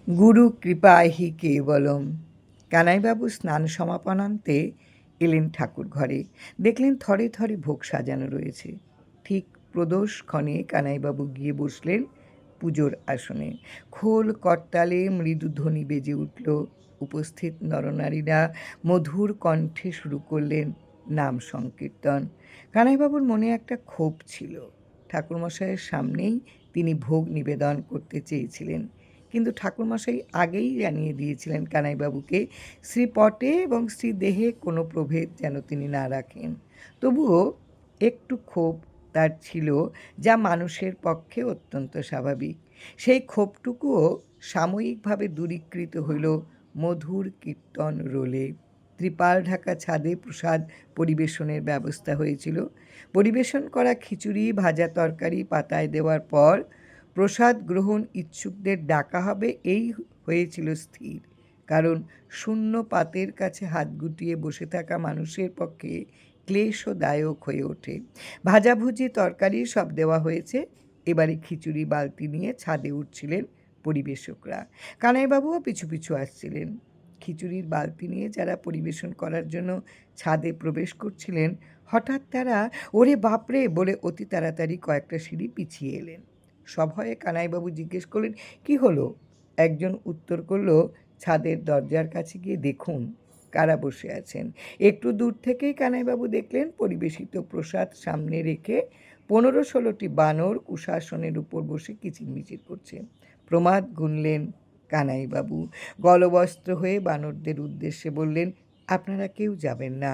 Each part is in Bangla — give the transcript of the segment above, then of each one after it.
গুরু কৃপাহি কেবলম। কানাইবাবু স্নান সমাপনান্তে এলেন ঠাকুর ঘরে। দেখলেন থরে থরে ভোগ সাজানো রয়েছে। ঠিক প্রদোষক্ষণে কানাইবাবু গিয়ে বসলেন পুজোর আসনে। খোল করতালে মৃদু ধ্বনি বেজে উঠল। উপস্থিত নরনারীরা মধুর কণ্ঠে শুরু করলেন নাম সংকীর্তন। কানাইবাবুর মনে একটা ক্ষোভ ছিল। ঠাকুরমশাইয়ের সামনেই তিনি ভোগ নিবেদন করতে চেয়েছিলেন, কিন্তু ঠাকুরমশাই আগেই জানিয়ে দিয়েছিলেন কানাইবাবুকে শ্রীপটে এবং শ্রীদেহে কোনো প্রভেদ যেন তিনি না রাখেন। তবুও একটু ক্ষোভ তার ছিল, যা মানুষের পক্ষে অত্যন্ত স্বাভাবিক। সেই ক্ষোভটুকুও সাময়িকভাবে দূরীকৃত হইল মধুর কীর্তন রোলে। ত্রিপাল ঢাকা ছাদে প্রসাদ পরিবেশনের ব্যবস্থা হয়েছিল। পরিবেশন করা খিচুড়ি, ভাজা তরকারি পাতায় দেওয়ার পর প্রসাদ গ্রহণ ইচ্ছুকদের ডাকা হবে, এই হয়েছিল স্থির। কারণ শূন্য পাতের কাছে হাত গুটিয়ে বসে থাকা মানুষের পক্ষে ক্লেশদায়ক হয়ে ওঠে। ভাজাভুজি তরকারি সব দেওয়া হয়েছে। এবারে খিচুড়ি বালতি নিয়ে ছাদে উঠছিলেন পরিবেশকরা। কানাইবাবুও পিছু পিছু আসছিলেন। খিচুড়ির বালতি নিয়ে যারা পরিবেশন করার জন্য ছাদে প্রবেশ করছিলেন, হঠাৎ তারা ওরে বাপরে বলে অতি তাড়াতাড়ি কয়েকটা সিঁড়ি পিছিয়ে এলেন। সভয়ে কানাইবাবু জিজ্ঞেস করলেন, কি হলো? একজন উত্তর করল, ছাদের দরজার কাছে গিয়ে দেখুন কারা বসে আছেন। একটু দূর থেকেই কানাইবাবু দেখলেন পরিবেশিত প্রসাদ সামনে রেখে 15-16টি বানর কুশাসনের উপর বসে কিচিরমিচির করছে। প্রমাদ গুনলেন কানাইবাবু। গলবস্ত্র হয়ে বানরদের উদ্দেশ্যে বললেন, আপনারা কেউ যাবেন না,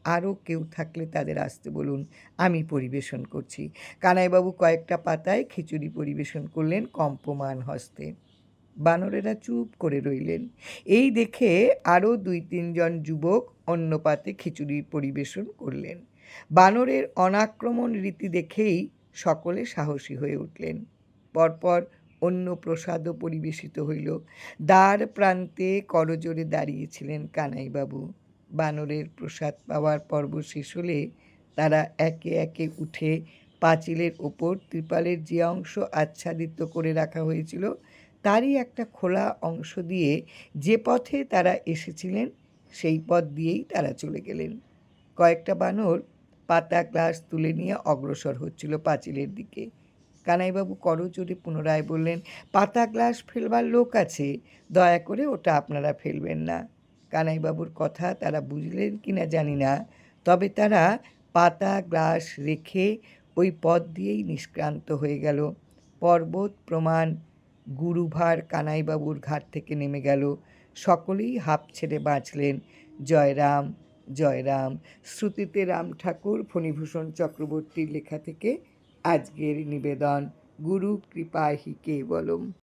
আরও কেউ থাকলে তাদের আসতে বলুন, আমি পরিবেশন করছি। কানাইবাবু কয়েকটা পাতায় খিচুড়ি পরিবেশন করলেন কম্পমান হস্তে। বানরেরা চুপ করে রইলেন। এই দেখে আরও 2-3 জন যুবক অন্য পাতে খিচুড়ি পরিবেশন করলেন। বানরের অনাক্রমণ রীতি দেখেই সকলে সাহসী হয়ে উঠলেন। পরপর অন্য প্রসাদও পরিবেশিত হইল। দ্বার প্রান্তে করজোড়ে দাঁড়িয়েছিলেন কানাইবাবু। বানরের প্রসাদ পাওয়ার পর্ব শেষ হলে তারা একে একে উঠে পাঁচিলের ওপর ত্রিপালের যে অংশ আচ্ছাদিত করে রাখা হয়েছিল তারই একটা খোলা অংশ দিয়ে যে পথে তারা এসেছিলেন সেই পথ দিয়েই তারা চলে গেলেন। কয়েকটা বানর পাতা গ্লাস তুলে নিয়ে অগ্রসর হচ্ছিল পাঁচিলের দিকে। কানাইবাবু করজোড়ে পুনরায় বললেন, পাতা গ্লাস ফেলবার লোক আছে, দয়া করে ওটা আপনারা ফেলবেন না। কানাইবাবুর কথা তারা বুঝলেন কিনা জানি না, তবে তারা পাতা গ্লাস রেখে ওই পথ দিয়েই নিষ্ক্রান্ত হয়ে গেল। পর্বত প্রমাণ গুরুভার কানাইবাবুর ঘাট থেকে নেমে গেল। সকলেই হাঁপ ছেড়ে বাঁচলেন। জয় রাম, জয় রাম। শ্রুতিতে রাম ঠাকুর, ফণীভূষণ চক্রবর্তীর লেখা থেকে আজকের নিবেদন। গুরু কৃপাহি কেবলম।